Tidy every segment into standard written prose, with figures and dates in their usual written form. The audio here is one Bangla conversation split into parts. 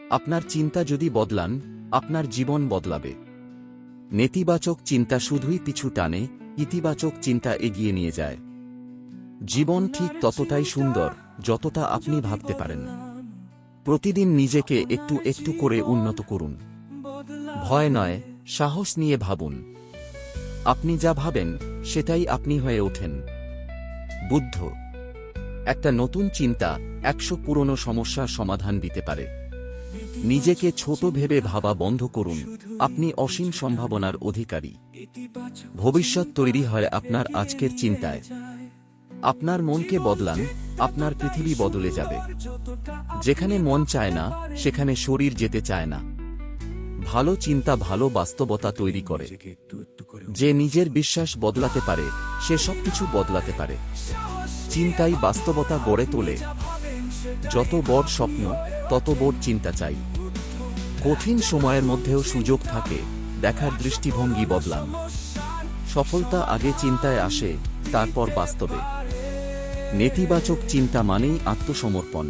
আপনার চিন্তা যদি বদলান, আপনার জীবন বদলাবে। নেতিবাচক চিন্তা শুধুই পিছু টানে, ইতিবাচক চিন্তা এগিয়ে নিয়ে যায়। জীবন ঠিক ততটাই সুন্দর যতটা আপনি ভাবতে পারেন। প্রতিদিন নিজেকে একটু একটু করে উন্নত করুন। ভয় নয়, সাহস নিয়ে ভাবুন। আপনি যা ভাবেন সেটাই আপনি হয়ে ওঠেন। বুদ্ধ। একটা নতুন চিন্তা 100 পুরনো সমস্যার সমাধান দিতে পারে। নিজেকে ছোট ভেবে ভাবা বন্ধ করুন, আপনি অসীম সম্ভাবনার অধিকারী। ভবিষ্যৎ তৈরি হয় আপনার আজকের চিন্তায়। আপনার মনকে বদলান, আপনার পৃথিবী বদলে যাবে। যেখানে মন চায় না, সেখানে শরীর যেতে চায় না। ভালো চিন্তা ভালো বাস্তবতা তৈরি করে। যে নিজের বিশ্বাস বদলাতে পারে, সে সবকিছু বদলাতে পারে। চিন্তাই বাস্তবতা গড়ে তোলে। যত বড় স্বপ্ন, তত বড় চিন্তা চাই। কঠিন সময়ের মধ্যেও সুযোগ থাকে, দেখার দৃষ্টিভঙ্গি বদলান। সফলতা আগে চিন্তায় আসে, তারপর বাস্তবে। নেতিবাচক চিন্তা মানেই আত্মসমর্পণ।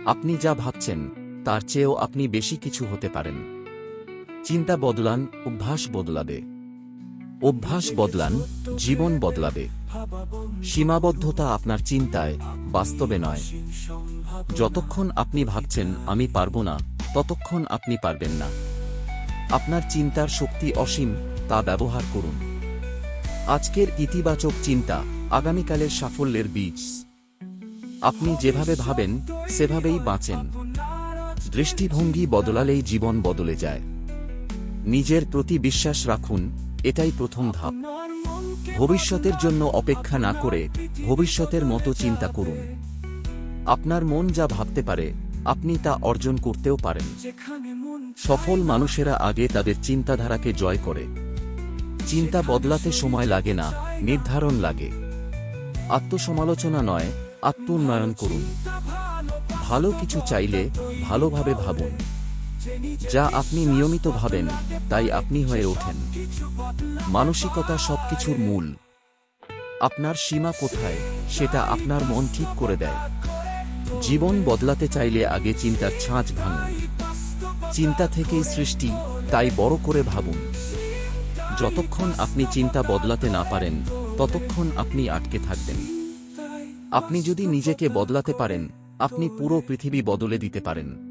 আপনি যা ভাবছেন তার চেয়েও আপনি বেশি কিছু হতে পারেন। চিন্তা বদলান, অভ্যাস বদলাবে। অভ্যাস বদলান, জীবন বদলাবে। সীমাবদ্ধতা আপনার চিন্তায়, বাস্তবে নয়। যতক্ষণ আপনি ভাবছেন আমি পারব না, ততক্ষণ আপনি পারবেন না। আপনার চিন্তার শক্তি অসীম, তা ব্যবহার করুন। আজকের ইতিবাচক চিন্তা আগামীকালের সাফল্যের বীজ। আপনি যেভাবে ভাবেন সেভাবেই বাঁচেন। দৃষ্টিভঙ্গি বদলালেই জীবন বদলে যায়। নিজের প্রতি বিশ্বাস রাখুন, এটাই প্রথম ধাপ। ভবিষ্যতের জন্য অপেক্ষা না করে ভবিষ্যতের মতো চিন্তা করুন। আপনার মন যা ভাবতে পারে, আপনি তা অর্জন করতেও পারেন। সফল মানুষেরা আগে তাদের চিন্তাধারাকে জয় করে। চিন্তা বদলাতে সময় লাগে না, নির্ধারণ লাগে। আত্মসমালোচনা নয়, আত্ম-উন্নয়ন করুন। ভালো কিছু চাইলে ভালোভাবে ভাবুন। যা আপনি নিয়মিত ভাবেন, তাই আপনি হয়ে ওঠেন। মানসিকতা সবকিছুর মূল। আপনার সীমা কোথায়, সেটা আপনার মন ঠিক করে দেয়। জীবন বদলাতে চাইলে আগে চিন্তার ছাঁচ ভাঙুন। চিন্তা থেকেই সৃষ্টি, তাই বড় করে ভাবুন। যতক্ষণ আপনি চিন্তা বদলাতে না পারেন, ততক্ষণ আপনি আটকে থাকবেন। আপনি যদি নিজেকে বদলাতে পারেন, আপনি পুরো পৃথিবী বদলে দিতে পারেন।